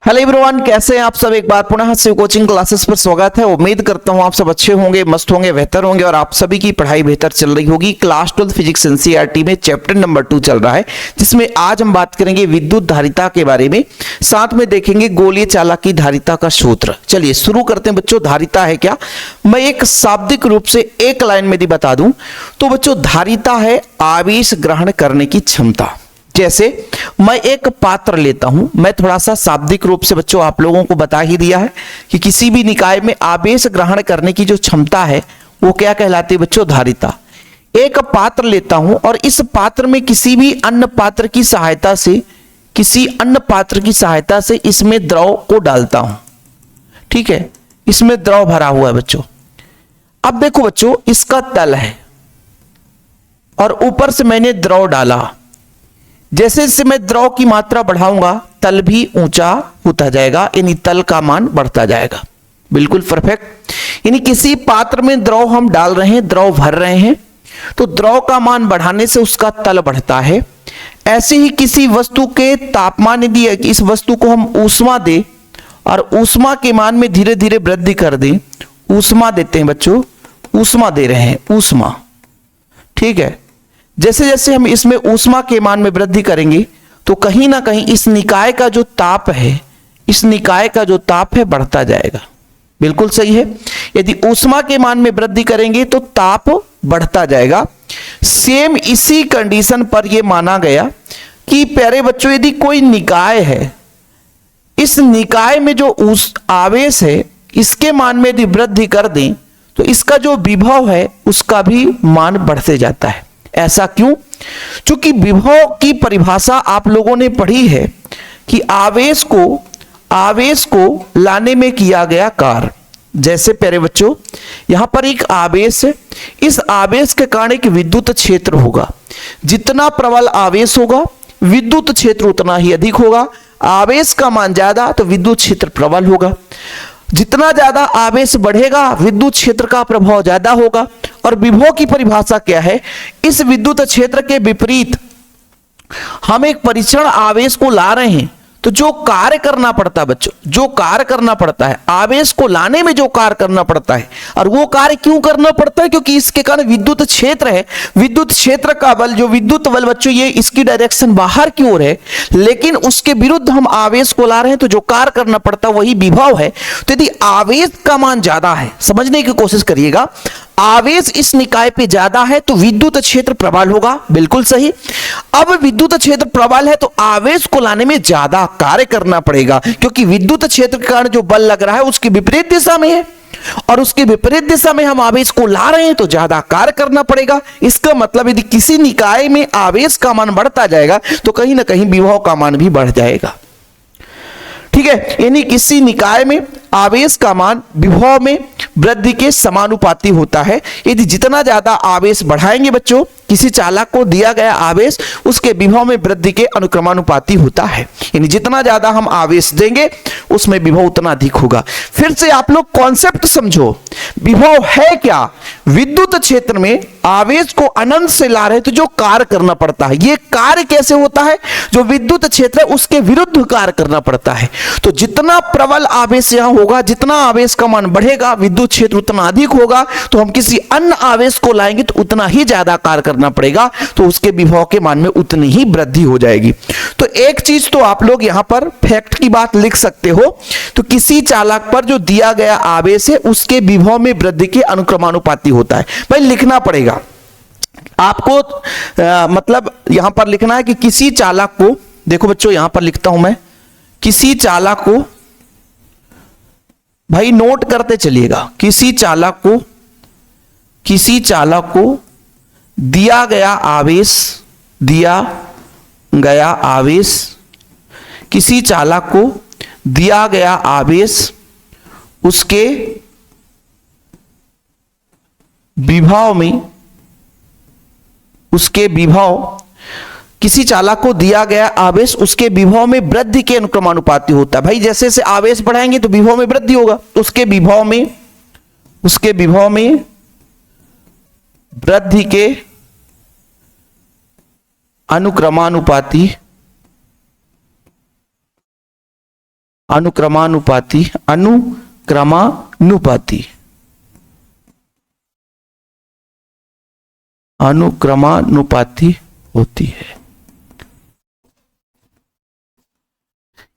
Hello everyone, कैसे हैं आप सब। एक बार पुनः शिव कोचिंग क्लासेस पर स्वागत है। उम्मीद करता हूं आप सब अच्छे होंगे, मस्त होंगे, बेहतर होंगे और आप सभी की पढ़ाई बेहतर चल रही होगी। क्लास 12 फिजिक्स एनसीईआरटी में चैप्टर नंबर 2 चल रहा है, जिसमें आज हम बात करेंगे विद्युत धारिता के बारे में, साथ में देखेंगे गोलीय चालकी धारिता का सूत्र। चलिए शुरू करते हैं बच्चों। धारिता है क्या, मैं एक शाब्दिक रूप से एक लाइन में यदि बता दूं तो बच्चों धारिता है आवेश ग्रहण करने की क्षमता। जैसे मैं एक पात्र लेता हूं, मैं थोड़ा सा शाब्दिक रूप से बच्चों आप लोगों को बता ही दिया है कि किसी भी निकाय में आवेश ग्रहण करने की जो क्षमता है वो क्या कहलाती है बच्चों, धारिता। एक पात्र लेता हूं और इस पात्र में किसी भी अन्य पात्र की सहायता से इसमें द्रव को डालता हूं। ठीक है, इसमें द्रव भरा हुआ है बच्चों। अब देखो बच्चों, इसका तल है और ऊपर से मैंने द्रव डाला। जैसे जैसे मैं द्रव की मात्रा बढ़ाऊंगा तल भी ऊंचा होता जाएगा, यानी तल का मान बढ़ता जाएगा। बिल्कुल परफेक्ट। यानी किसी पात्र में द्रव हम डाल रहे हैं, द्रव भर रहे हैं, तो द्रव का मान बढ़ाने से उसका तल बढ़ता है। ऐसे ही किसी वस्तु के तापमान यदि इस वस्तु को हम ऊष्मा दे और ऊष्मा के मान में धीरे धीरे वृद्धि कर दें, ऊष्मा देते हैं बच्चों, ऊष्मा दे रहे हैं, ऊष्मा। ठीक है, जैसे जैसे हम इसमें ऊष्मा के मान में वृद्धि करेंगे तो कहीं ना कहीं इस निकाय का जो ताप है बढ़ता जाएगा। बिल्कुल सही है। यदि ऊष्मा के मान में वृद्धि करेंगे तो ताप बढ़ता जाएगा। सेम इसी कंडीशन पर यह माना गया कि प्यारे बच्चों, यदि कोई निकाय है, इस निकाय में जो आवेश है इसके मान में यदि वृद्धि कर दें तो इसका जो विभव है उसका भी मान बढ़ते जाता है। ऐसा क्यों? क्योंकि विभव की परिभाषा आप लोगों ने पढ़ी है कि आवेश को लाने में किया गया कार्य। जैसे प्यारे बच्चों, यहां पर एक आवेश है, इस आवेश के कारण एक विद्युत क्षेत्र होगा। जितना प्रबल आवेश होगा विद्युत क्षेत्र उतना ही अधिक होगा। आवेश का मान ज्यादा तो विद्युत क्षेत्र प्रबल होगा। जितना ज्यादा आवेश बढ़ेगा विद्युत क्षेत्र का प्रभाव ज्यादा होगा। और विभव की परिभाषा क्या है? इस विद्युत क्षेत्र के विपरीत हम एक परिक्षण आवेश को ला रहे हैं तो जो कार्य करना पड़ता है बच्चों, जो कार्य करना पड़ता है आवेश को लाने में, जो कार्य करना पड़ता है, और वो कार्य क्यों करना पड़ता है? क्योंकि इसके कारण विद्युत क्षेत्र है, विद्युत क्षेत्र का बल, जो विद्युत बल बच्चों ये इसकी डायरेक्शन बाहर की ओर है, लेकिन उसके विरुद्ध हम आवेश को ला रहे हैं तो जो कार्य करना पड़ता है वही विभव है। तो यदि आवेश का मान ज्यादा है, समझने की कोशिश करिएगा, आवेश इस निकाय पे ज्यादा है तो विद्युत क्षेत्र प्रबल होगा। बिल्कुल सही। अब विद्युत क्षेत्र प्रबल है तो आवेश को लाने में ज्यादा कार्य करना पड़ेगा, क्योंकि विद्युत क्षेत्र के कारण जो बल लग रहा है उसकी विपरीत दिशा में है और उसकी विपरीत दिशा में हम आवेश को ला रहे हैं तो ज्यादा कार्य करना पड़ेगा। इसका मतलब यदि किसी निकाय में आवेश का मान बढ़ता जाएगा तो कहीं ना कहीं विभव का मान भी बढ़ जाएगा। ठीक है, यानी किसी निकाय में आवेश का मान विभव में वृद्धि के समानुपाती होता है। यदि जितना ज्यादा आवेश बढ़ाएंगे बच्चों, किसी चालक को दिया गया आवेश उसके विभव में वृद्धि के अनुक्रमानुपाती होता है। यानी जितना ज्यादा हम आवेश देंगे उसमें विभव उतना अधिक होगा। फिर से आप लोग कॉन्सेप्ट समझो, विभव है क्या? विद्युत क्षेत्र में आवेश को अनंत से ला रहे तो जो कार्य करना पड़ता है, ये कार्य कैसे होता है? जो विद्युत क्षेत्र है उसके विरुद्ध कार्य करना पड़ता है। तो जितना प्रबल आवेश यहां होगा, जितना आवेश का मान बढ़ेगा विद्युत क्षेत्र उतना अधिक होगा, तो हम किसी अन्य आवेश को लाएंगे तो उतना ही ज्यादा कार्य करना पड़ेगा, तो उसके विभव के मान में उतनी ही वृद्धि हो जाएगी। तो एक चीज तो आप लोग यहां पर फैक्ट की बात लिख सकते हो, तो किसी चालक पर जो दिया गया आवेश है उसके विभव में वृद्धि के अनुक्रमानुपाती होता है। भाई लिखना पड़ेगा आपको, मतलब यहां पर लिखना है कि किसी चालक को, देखो बच्चों यहां पर लिखता हूं मैं, किसी चालक को, भाई नोट करते चलिएगा, किसी चालक को दिया गया आवेश, किसी चालक को दिया गया आवेश उसके विभव में, किसी चालक को दिया गया आवेश उसके विभव में वृद्धि के अनुक्रमानुपाती होता है। भाई जैसे जैसे आवेश बढ़ाएंगे तो विभव में वृद्धि होगा, उसके विभव में वृद्धि के अनुक्रमानुपाती अनुक्रमानुपाती, अनुक्रमानुपाती, अनुक्रमानुपाती होती है।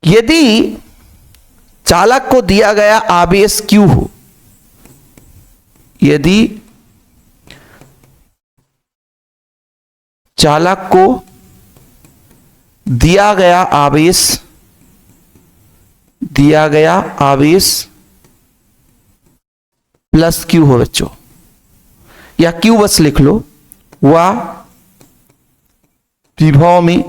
यदि चालक को दिया गया आवेश Q हो, यदि चालक को दिया गया आवेश प्लस Q हो बच्चों, या Q बस लिख लो, वह विभव में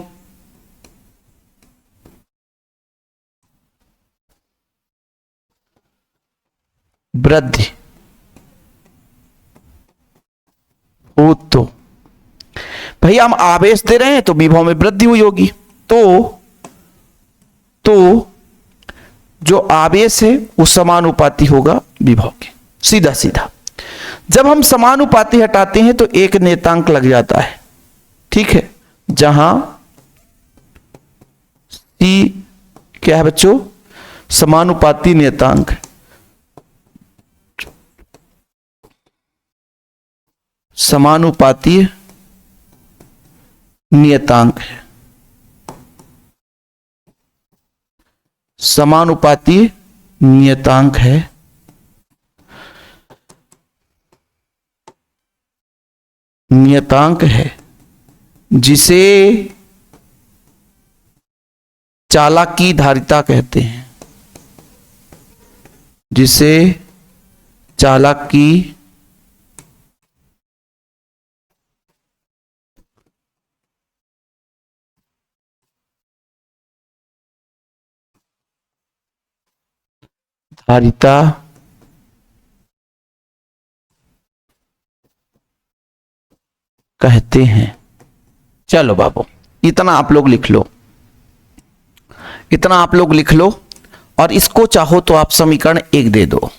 वृद्धि हो, तो भाई हम आवेश दे रहे हैं तो विभव में वृद्धि हुई होगी। तो जो आवेश है वो समानुपाती होगा विभव के, सीधा सीधा। जब हम समानुपाती हटाते हैं तो एक नियतांक लग जाता है, ठीक है, जहां C क्या है बच्चों, समानुपाती नियतांक, समानुपाती नियतांक है, समानुपाती नियतांक है। नियतांक है जिसे चालक की धारिता कहते हैं, जिसे चालक की धारिता कहते हैं। चलो बाबू, इतना आप लोग लिख लो, इतना आप लोग लिख लो, और इसको चाहो तो आप समीकरण 1 दे दो,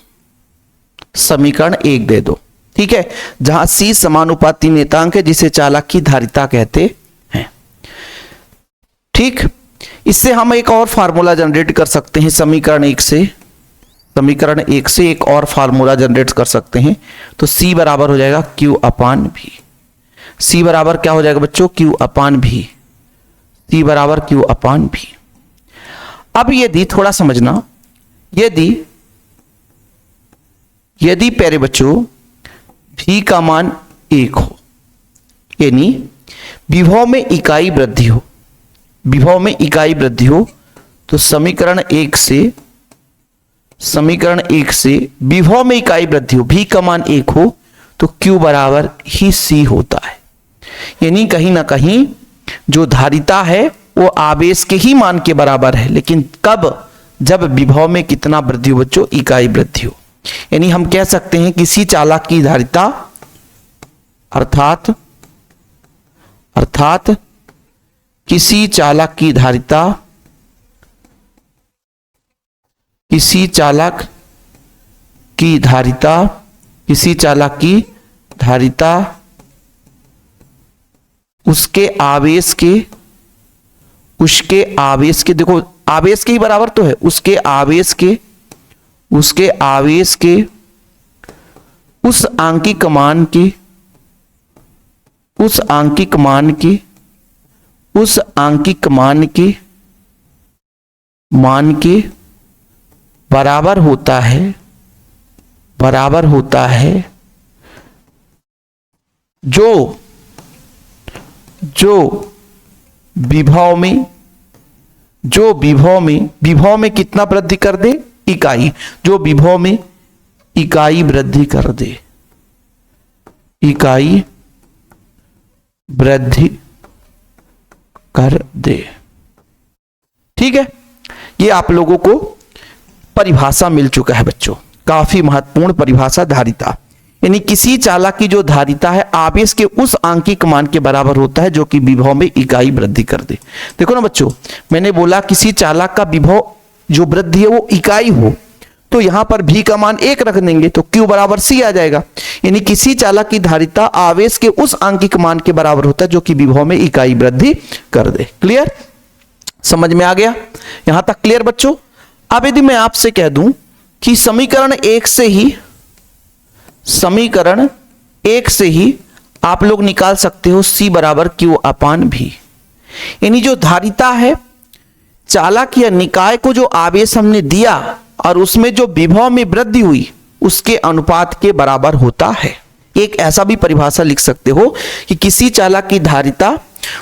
समीकरण 1 दे दो, ठीक है, जहां C समानुपाती नियतांक है जिसे चालक की धारिता कहते हैं। ठीक, इससे हम एक और फार्मूला जनरेट कर सकते हैं, समीकरण 1 से, समीकरण 1 से एक और फार्मूला जनरेट कर सकते हैं। तो C बराबर हो जाएगा Q अपान V। C बराबर क्या हो जाएगा बच्चों, Q अपान V। C बराबर Q अपान V। अब यदि थोड़ा समझना, यदि प्यारे बच्चों V का मान 1 हो, यानी विभव में इकाई वृद्धि हो, विभव में इकाई वृद्धि हो, तो समीकरण 1 से विभव में इकाई वृद्धि हो, V का मान 1 हो, तो Q बराबर ही C होता है। यानी कहीं ना कहीं जो धारिता है वो आवेश के ही मान के बराबर है, लेकिन कब, जब विभव में कितना वृद्धि हो बच्चों, इकाई वृद्धि हो। यानी हम कह सकते हैं किसी चालक की धारिता अर्थात किसी चालक की धारिता, किसी चालक की धारिता उसके आवेश के देखो आवेश के ही बराबर तो है, उसके आवेश के उस आंकिक मान के बराबर होता है जो विभव में कितना वृद्धि कर दे, इकाई, जो विभव में इकाई वृद्धि कर दे, इकाई वृद्धि कर दे। ठीक है, ये आप लोगों को परिभाषा मिल चुका है बच्चों, काफी महत्वपूर्ण परिभाषा धारिता। यानी किसी चालक की जो धारिता है आवेश के उस आंकिक मान के बराबर होता है जो कि विभव में इकाई वृद्धि कर दे। देखो ना बच्चों, मैंने बोला किसी चालक का विभव जो वृद्धि है वो इकाई हो, तो यहां पर V का मान 1 रख देंगे तो Q बराबर C आ जाएगा। यानी किसी चालक की धारिता आवेश के उस आंकिक मान के बराबर होता है जो कि विभव में इकाई वृद्धि कर दे। क्लियर, समझ में आ गया यहां तक? क्लियर बच्चों? अब यदि मैं आपसे कह दूं कि समीकरण एक से ही आप लोग निकाल सकते हो C बराबर Q अपान V, यानी जो धारिता है, चालक या निकाय को जो आवेश हमने दिया और उसमें जो विभव में वृद्धि हुई उसके अनुपात के बराबर होता है। एक ऐसा भी परिभाषा लिख सकते हो कि किसी चालक की धारिता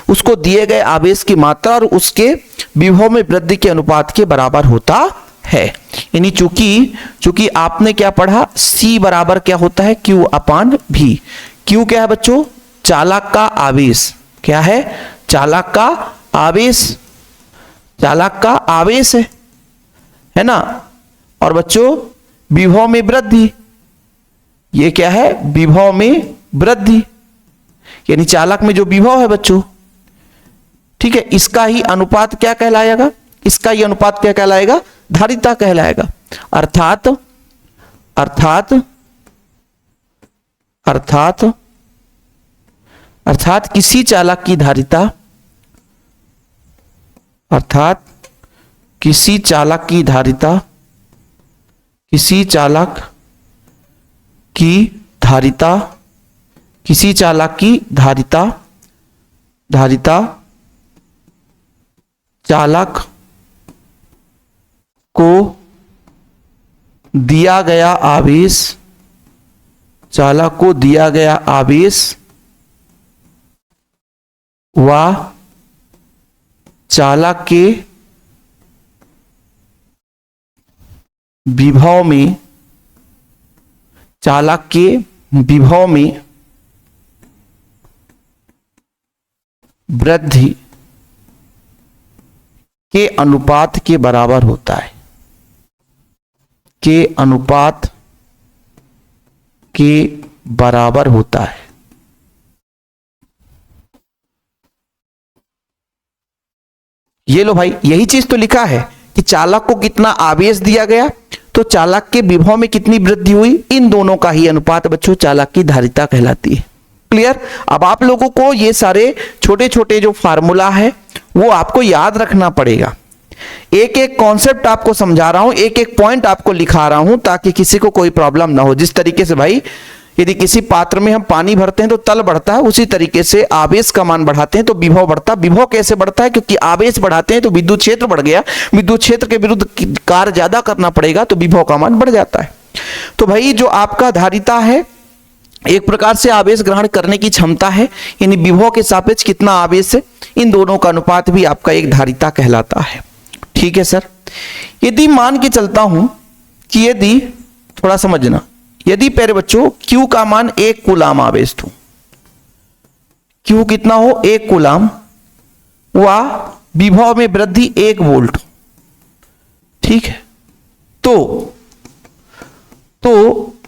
उसको दिए गए आवेश की मात्रा और उसके विभव में वृद्धि के अनुपात के बराबर होता है। यानी चूंकि आपने क्या पढ़ा, C बराबर क्या होता है, Q अपान V। Q क्या है बच्चों, चालक का आवेश। क्या है, चालक का आवेश, चालक का आवेश है ना। और बच्चों विभव में वृद्धि, ये क्या है, विभव में वृद्धि, यानी चालक में जो विभव है बच्चों, ठीक है, इसका ही अनुपात क्या कहलाएगा, इसका ही अनुपात क्या कहलाएगा, धारिता कहलाएगा। अर्थात अर्थात अर्थात अर्थात किसी चालक की धारिता, अर्थात किसी चालक की धारिता, किसी चालक की धारिता, किसी चालक की धारिता, धारिता चालक को दिया गया आवेश, चालक को दिया गया आवेश व चालक के विभव में, चालक के विभव में वृद्धि के अनुपात के बराबर होता है, के अनुपात के बराबर होता है। ये लो भाई, यही चीज तो लिखा है कि चालक को कितना आवेश दिया गया तो चालक के विभव में कितनी वृद्धि हुई, इन दोनों का ही अनुपात बच्चों चालक की धारिता कहलाती है। क्लियर। अब आप लोगों को ये सारे छोटे छोटे जो फार्मूला है वो आपको याद रखना पड़ेगा। एक एक कॉन्सेप्ट आपको समझा रहा हूं, एक एक पॉइंट आपको लिखा रहा हूं ताकि किसी को कोई प्रॉब्लम ना हो। जिस तरीके से भाई यदि किसी पात्र में हम पानी भरते हैं तो तल बढ़ता है, उसी तरीके से आवेश का मान बढ़ाते हैं तो विभव बढ़ता है। विभव कैसे बढ़ता है, क्योंकि आवेश बढ़ाते हैं तो विद्युत क्षेत्र बढ़ गया, विद्युत क्षेत्र के विरुद्ध कार्य ज्यादा करना पड़ेगा तो विभव का मान बढ़ जाता है। तो भाई जो आपका धारिता है एक प्रकार से आवेश ग्रहण करने की क्षमता है, यानी विभव के सापेक्ष कितना आवेश है, इन दोनों का अनुपात भी आपका एक धारिता कहलाता है। ठीक है सर। यदि मान के चलता हूं कि यदि, थोड़ा समझना, यदि प्यारे बच्चों Q का मान 1 कूलाम आवेश हो, Q कितना हो 1 कूलाम, व विभव में वृद्धि 1 वोल्ट, ठीक है, तो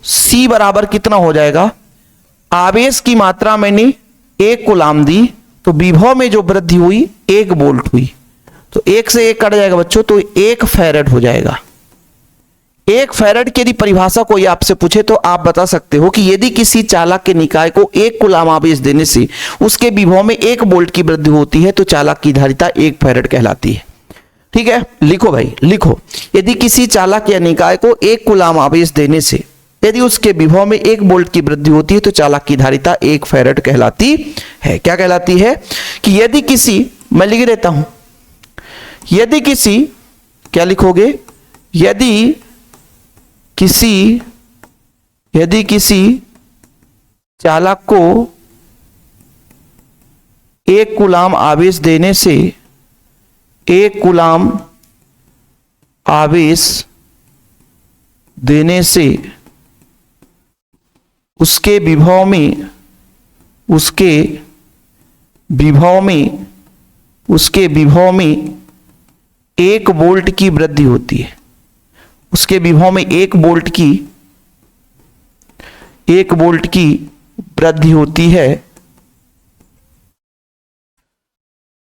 C बराबर कितना हो जाएगा, आवेश की मात्रा मैंने 1 कूलाम दी तो विभव में जो वृद्धि हुई 1 वोल्ट हुई, तो 1 से 1 कट जाएगा बच्चों तो 1 फैरेड हो जाएगा। 1 फैरेड की यदि परिभाषा कोई आपसे पूछे तो आप बता सकते हो कि यदि किसी चालक के निकाय को 1 कूलाम आवेश देने से उसके विभव में 1 वोल्ट की वृद्धि होती है तो चालक की धारिता 1 फैरेड कहलाती है। ठीक है, लिखो भाई लिखो, यदि किसी चालक या निकाय को 1 कूलाम आवेश देने से यदि उसके विभव में 1 वोल्ट की वृद्धि होती है तो चालक की धारिता 1 फैरेड कहलाती है। क्या कहलाती है कि यदि किसी, मैं लिख देता हूं, यदि किसी, क्या लिखोगे, यदि किसी चालक को 1 कूलाम आवेश देने से 1 कूलाम आवेश देने से उसके विभव में 1 वोल्ट की वृद्धि होती है, उसके विभव में 1 वोल्ट की वृद्धि होती है,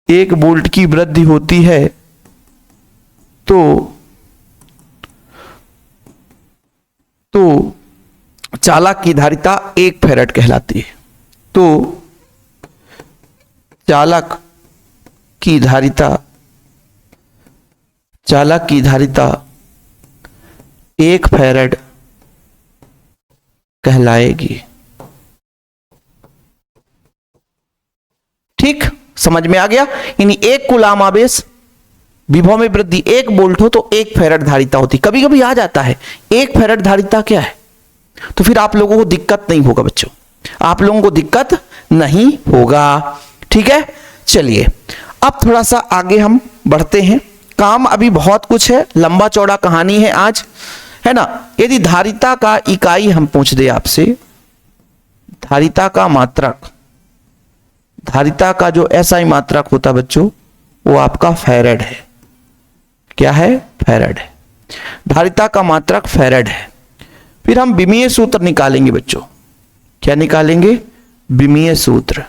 1 वोल्ट की वृद्धि होती है, तो चालक की धारिता 1 फैरेड कहलाती है। तो चालक की धारिता 1 फैरेड कहलाएगी। ठीक, समझ में आ गया। यानी 1 कूलाम आवेश, विभव में वृद्धि 1 वोल्ट हो तो 1 फैरेड धारिता होती। कभी कभी आ जाता है 1 फैरेड धारिता क्या है, तो फिर आप लोगों को दिक्कत नहीं होगा बच्चों, आप लोगों को दिक्कत नहीं होगा। ठीक है, चलिए अब थोड़ा सा आगे हम बढ़ते हैं। काम अभी बहुत कुछ है, लंबा चौड़ा कहानी है आज, है ना। यदि धारिता का इकाई हम पूछ दे आपसे, धारिता का मात्रक, धारिता का जो एसआई मात्रक होता है बच्चों, वो आपका फैरेड है। क्या है? फैरेड है। धारिता का मात्रक फैरेड है। फिर हम विमीय सूत्र निकालेंगे बच्चों। क्या निकालेंगे? विमीय सूत्र।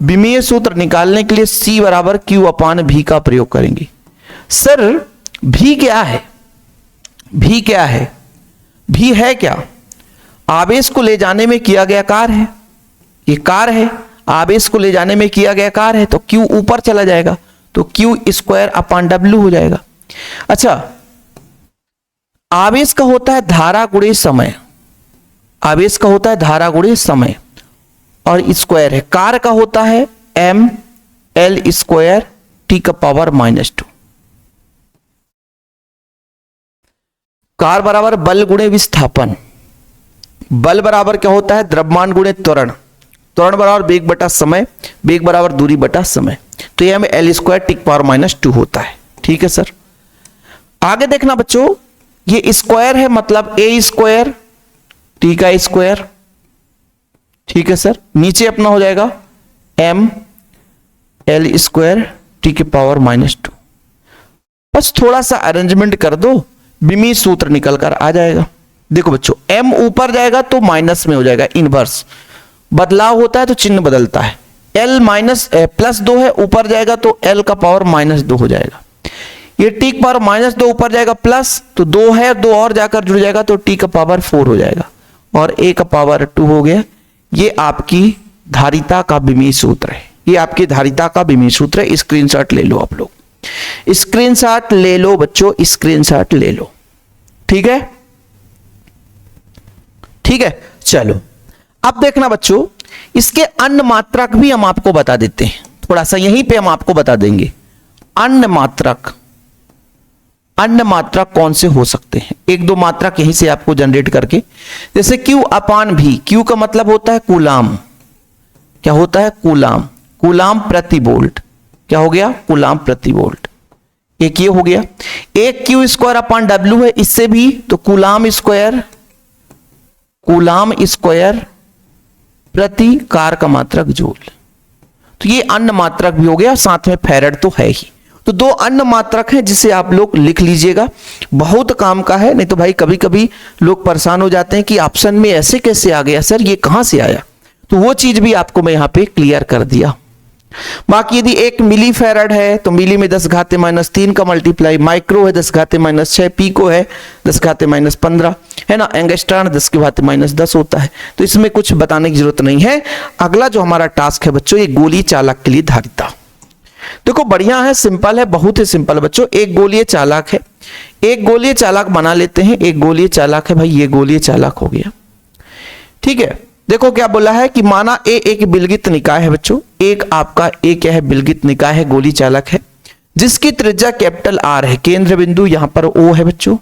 विमीय सूत्र निकालने के लिए C बराबर Q अपान V का प्रयोग करेंगे। सर V क्या है? V क्या है? V है क्या? आवेश को ले जाने में किया गया कार्य है। ये कार्य है, आवेश को ले जाने में किया गया कार्य है, तो Q ऊपर चला जाएगा, तो Q स्क्वायर अपान W हो जाएगा। अच्छा, आवेश का होता है धारा गुणे समय, आवेश का होता है धारा गुणे समय, और स्क्वायर है। कार्य का होता है ml स्क्वायर t का पावर -2। कार्य बराबर बल गुणे विस्थापन, बल बराबर क्या होता है? द्रव्यमान गुणे त्वरण, त्वरण बराबर वेग बटा समय, वेग बराबर दूरी बटा समय, तो यह हमें l स्क्वायर टी का पावर -2 होता है। ठीक है सर, आगे देखना बच्चों, ये स्क्वायर है मतलब a स्क्वायर टी का स्क्वायर। ठीक है सर, नीचे अपना हो जाएगा m l स्क्वायर टी के पावर -2। बस थोड़ा सा अरेंजमेंट कर दो, विमीय सूत्र निकल कर आ जाएगा। देखो बच्चों, m ऊपर जाएगा तो माइनस में हो जाएगा, इनवर्स बदलाव होता है तो चिन्ह बदलता है। l +2 है, ऊपर जाएगा तो l का पावर -2 हो जाएगा। ये t का पावर -2 ऊपर जाएगा प्लस, तो 2 है, 2 और जाकर जुड़ जाएगा तो t का पावर 4 हो जाएगा, और a का पावर 2 हो गया। ये आपकी धारिता का विमीय सूत्र है, ये आपकी धारिता का विमीय सूत्र है। स्क्रीनशॉट ले लो आप लोग, स्क्रीनशॉट ले लो बच्चों, स्क्रीनशॉट ले लो। ठीक है, ठीक है, चलो अब देखना बच्चों, इसके अन्य मात्रक भी हम आपको बता देते हैं, थोड़ा सा यहीं पे हम आपको बता देंगे। अन्य मात्रक, अन्य मात्रक कौन से हो सकते हैं? 1-2 मात्रक यहीं से आपको जनरेट करके, जैसे Q अपान V, Q का मतलब होता है कूलाम। क्या होता है? कूलाम, कूलाम प्रति वोल्ट। क्या हो गया? कूलाम प्रति वोल्ट। एक ये हो गया। एक Q स्क्वायर अपान W है, इससे भी तो कूलाम स्क्वायर, कूलाम स्क्वायर प्रति कार का मात्रक जूल। तो ये अन्य मात्रक भी हो गया, साथ में फैरेड तो है ही। तो 2 अन्य मात्रक हैं जिसे आप लोग लिख लीजिएगा, बहुत काम का है। नहीं तो भाई कभी कभी लोग परेशान हो जाते हैं कि ऑप्शन में ऐसे कैसे आ गया सर, ये कहां से आया, तो वो चीज भी आपको मैं यहां पे क्लियर कर दिया। बाकी यदि 1 मिली फैरेड है तो मिली में 10⁻³ का मल्टीप्लाई, माइक्रो है 10⁻6, पीको है 10⁻15, है ना, एंगस्ट्रॉन 10⁻10 होता है। तो इसमें कुछ बताने की जरूरत नहीं है। अगला जो हमारा टास्क है बच्चों, ये गोलीय चालक के लिए धारिता। देखो बढ़िया है, सिंपल है, बहुत ही सिंपल बच्चों। एक गोलीय चालक है, एक गोलीय चालक बना लेते हैं। एक गोलीय चालक है भाई, ये गोलीय चालक हो गया। ठीक है, देखो क्या बोला है कि माना ए एक विलगित निकाय है बच्चों, एक आपका ए क्या है? विलगित निकाय है, गोलीय चालक है, जिसकी त्रिज्या कैपिटल R है। केंद्र बिंदु यहां पर O है बच्चों,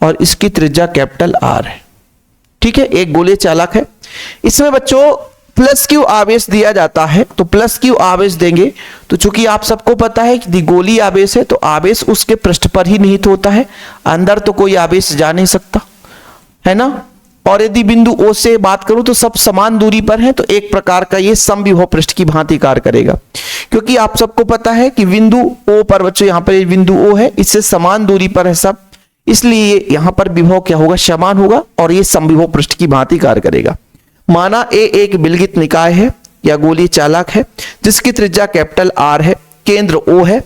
और इसकी त्रिज्या कैपिटल R है। ठीक है, एक गोलीय चालक है। इसमें बच्चों +Q आवेश दिया जाता है, तो +Q आवेश देंगे तो चूंकि आप सबको पता है कि गोलीय आवेश है, तो आवेश उसके पृष्ठ पर ही निहित होता है, अंदर तो कोई आवेश जा नहीं सकता, है ना। और यदि बिंदु O से बात करूं तो सब समान दूरी पर है, तो एक प्रकार का ये समविभव पृष्ठ की भांति कार्य करेगा। क्योंकि आप सबको पता है कि बिंदु O पर बच्चों, यहां पर बिंदु O है, इससे समान दूरी पर है सब, इसलिए यहां पर विभव क्या होगा? समान होगा, और ये समविभव पृष्ठ की भांति कार्य करेगा। माना ए एक विलगित निकाय है या गोलीय चालक है, जिसकी त्रिज्या कैपिटल R है, केंद्र O है,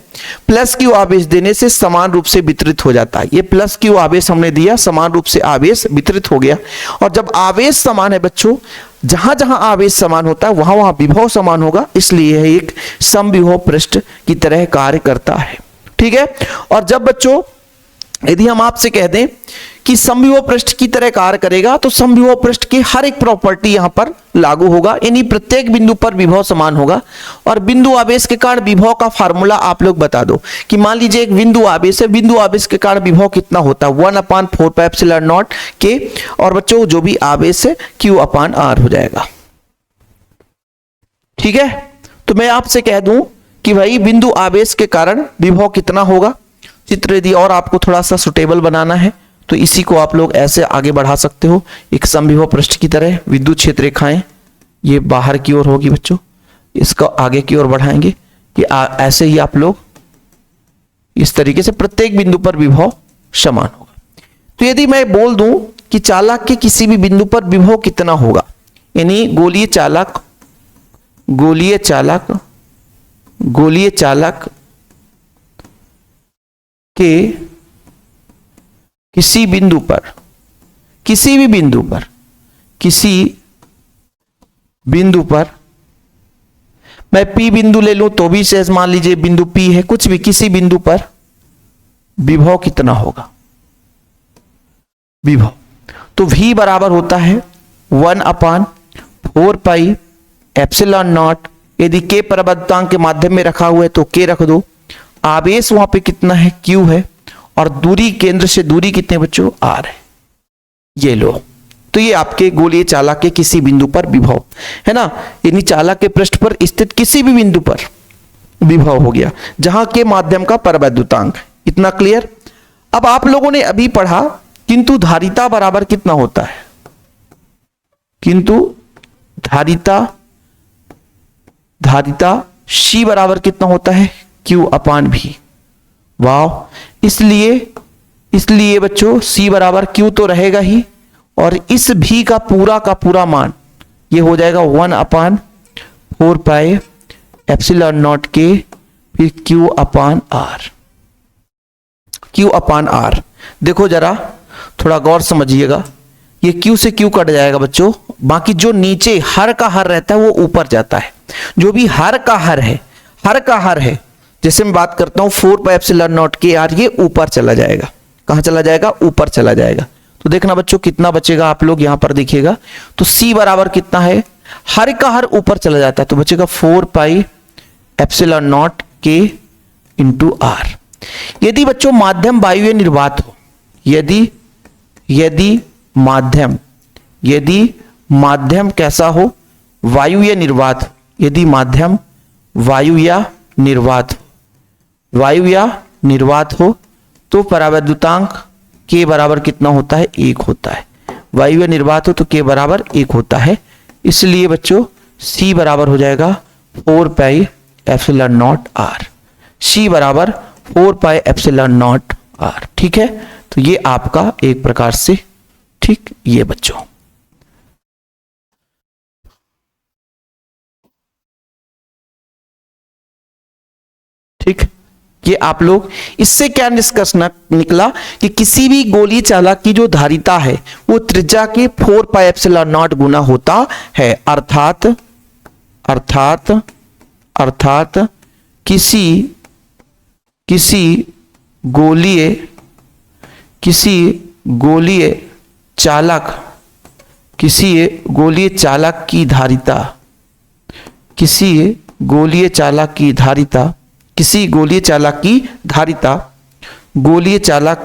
+Q आवेश देने से समान रूप से वितरित हो जाता है। ये +Q आवेश हमने दिया, समान रूप से आवेश वितरित हो गया। और जब आवेश समान है बच्चों, जहां जहां आवेश समान होता है वहां वहां विभव समान होगा, इसलिए यह एक समविभव पृष्ठ की तरह कार्य करता है। ठीक है, और जब बच्चों यदि हम आपसे कह दें कि समविभव पृष्ठ की तरह कार्य करेगा, तो समविभव पृष्ठ की हर एक प्रॉपर्टी यहां पर लागू होगा, यानी प्रत्येक बिंदु पर विभव समान होगा। और बिंदु आवेश के कारण विभव का फार्मूला आप लोग बता दो कि मान लीजिए एक बिंदु आवेश है, बिंदु आवेश के कारण विभव कितना होता है 1/4πε0 के, और बच्चों जो भी आवेश है Q/R हो जाएगा। ठीक है, तो मैं आपसे कह दूं कि भाई बिंदु आवेश के कारण विभव कितना होगा। चित्र यदि और आपको थोड़ा सा सुटेबल बनाना है तो इसी को आप लोग ऐसे आगे बढ़ा सकते हो, एक समविभव पृष्ठ की तरह। विद्युत क्षेत्र रेखाएं ये बाहर की ओर होगी बच्चों, इसको आगे की ओर बढ़ाएंगे कि ऐसे ही आप लोग इस तरीके से प्रत्येक बिंदु पर विभव समान होगा। तो यदि मैं बोल दूं कि चालक के किसी भी बिंदु पर विभव कितना होगा, यानी गोलीय चालक के किसी बिंदु पर, किसी बिंदु पर मैं P बिंदु ले लूं तो भी सहज मान लीजिए बिंदु P है, कुछ भी किसी बिंदु पर विभव कितना होगा, विभव तो V बराबर होता है 1/4πε0। यदि K प्रबलतांक के माध्यम में रखा हुआ है तो K रख दो, आवेश वहां पे कितना है Q है, और दूरी केंद्र से दूरी कितने बच्चों R है, ये लो। तो ये आपके गोलीय चालक के किसी बिंदु पर विभव है ना, यानी चालक के पृष्ठ पर स्थित किसी भी बिंदु पर विभव हो गया जहां के माध्यम का परवैद्युतांक है। इतना क्लियर। अब आप लोगों ने अभी पढ़ा किंतु धारिता बराबर कितना होता है, किंतु धारिता C बराबर कितना होता है Q/V। वाह, इसलिए बच्चों C बराबर Q तो रहेगा ही, और इस V का पूरा मान ये हो जाएगा 1/4πε0 के फिर Q/R। देखो जरा थोड़ा गौर समझिएगा, ये Q से Q कट जाएगा बच्चों, बाकी जो नीचे हर का हर रहता है वो ऊपर जाता है। जो भी हर का हर है, जैसे मैं बात करता हूं 4πε0 के R, ये ऊपर चला जाएगा। कहां चला जाएगा, ऊपर चला जाएगा। तो देखना बच्चों कितना बचेगा, आप लोग यहां पर देखिएगा तो C बराबर कितना है, हर का हर ऊपर चला जाता है तो बचेगा 4πε0 के × R। यदि बच्चों माध्यम वायुव्य निर्वात हो, यदि माध्यम कैसा हो, वायुव्य निर्वात, यदि माध्यम वायुव्य निर्वात हो तो परावैद्युतांक K बराबर कितना होता है, 1 होता है। वायुव्य निर्वात हो तो K बराबर 1 होता है। इसलिए बच्चों C बराबर हो जाएगा 4πε0R। C बराबर 4πε0R। ठीक है, तो ये आपका एक प्रकार से ठीक ये बच्चों ठीक, ये आप लोग इससे क्या निष्कर्ष निकला कि किसी भी गोलीय चालक की जो धारिता है वो त्रिज्या के 4πε0 गुना होता है। अर्थात किसी गोलीय चालक की धारिता, किसी गोलीय चालक की धारिता गोलीय चालक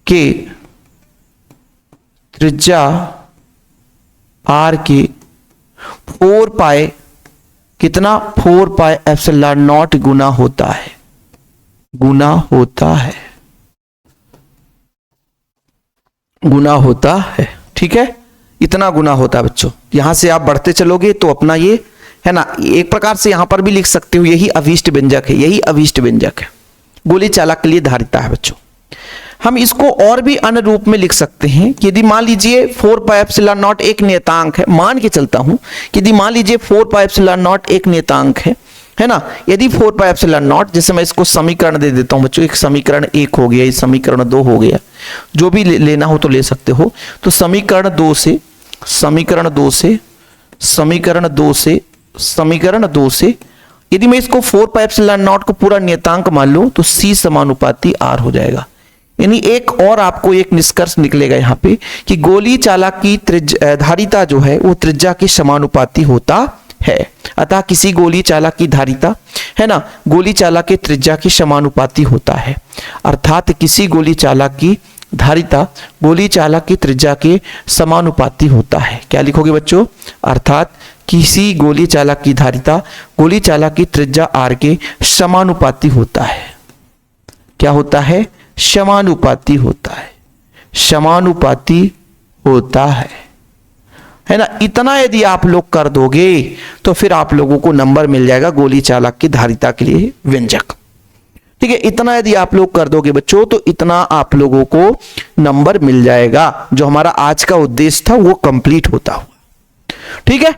के त्रिज्या R के 4π कितना 4πε0 गुना होता है। ठीक है, इतना गुना होता है बच्चों। यहां से आप बढ़ते चलोगे तो अपना ये है ना, एक प्रकार से यहां पर भी लिख सकते हो, यही अभीष्ट व्यंजक है, गोलीय चालक के लिए धारिता है बच्चों। हम इसको और भी अन्य रूप में लिख सकते हैं कि यदि मान लीजिए 4πε0 एक नियतांक है, मान के चलता हूं कि यदि मान लीजिए 4πε0 एक नियतांक है ना, यदि 4πε0, जैसे मैं इसको समीकरण दे देता हूं बच्चों, एक समीकरण 1 हो गया, ये समीकरण 2 हो गया, जो भी लेना हो तो ले सकते हो। तो समीकरण 2 से यदि मैं इसको 4 पाई एप्सिलॉन नॉट को पूरा नियतांक मान लूं तो C समानुपाती R हो जाएगा। यानी एक और आपको एक निष्कर्ष निकलेगा यहाँ पे कि गोली चालक की धारिता जो है वो त्रिज्या के समानुपाती होता है। अतः किसी गोली चालक की धारिता है ना गोली चालक के त्रिज्या के समानुपाती होता है। अर्थात किसी गोली चालक की धारिता गोली चालक की त्रिज्या के समानुपाती होता है। क्या लिखोगे बच्चों? अर्थात किसी गोली चालक की धारिता गोली चालक की त्रिज्या R के समानुपाती होता है। क्या होता है? समानुपाती होता है। समानुपाती होता है ना। इतना यदि आप लोग कर दोगे तो फिर आप लोगों को नंबर मिल जाएगा गोली चालक की धारिता के लिए व्यंजक। ठीक है, इतना यदि आप लोग कर दोगे बच्चों तो इतना आप लोगों को नंबर मिल जाएगा। जो हमारा आज का उद्देश्य था वो कंप्लीट होता हुआ। ठीक है,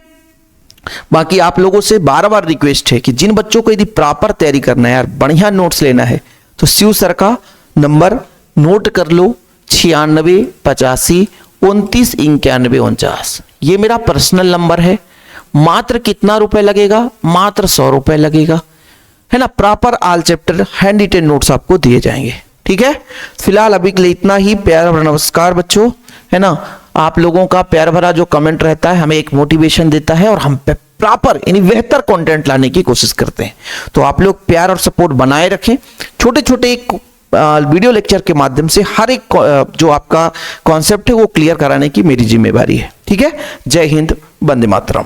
बाकी आप लोगों से बार बार रिक्वेस्ट है कि जिन बच्चों को यदि प्रॉपर तैयारी करना है यार, बढ़िया नोट्स लेना है, तो शिव सर का नंबर नोट कर लो 96 85 29 91 49। ये मेरा पर्सनल नंबर है। मात्र कितना रुपए लगेगा? मात्र 100 रुपए लगेगा, है ना। Proper all chapter hand retain notes आपको दिए जाएंगे। ठीक है, फिलहाल अभी के लिए इतना ही। प्यार भरा नमस्कार बच्चों, है ना। आप लोगों का प्यार भरा जो कमेंट रहता है हमें एक मोटिवेशन देता है और हम प्रॉपर यानी बेहतर कंटेंट लाने की कोशिश करते हैं। तो आप लोग प्यार और सपोर्ट बनाए रखें। छोटे छोटे वीडियो लेक्चर के माध्यम से हर एक जो आपका कॉन्सेप्ट है वो क्लियर कराने की मेरी जिम्मेदारी है। ठीक है, जय हिंद, वंदे मातरम।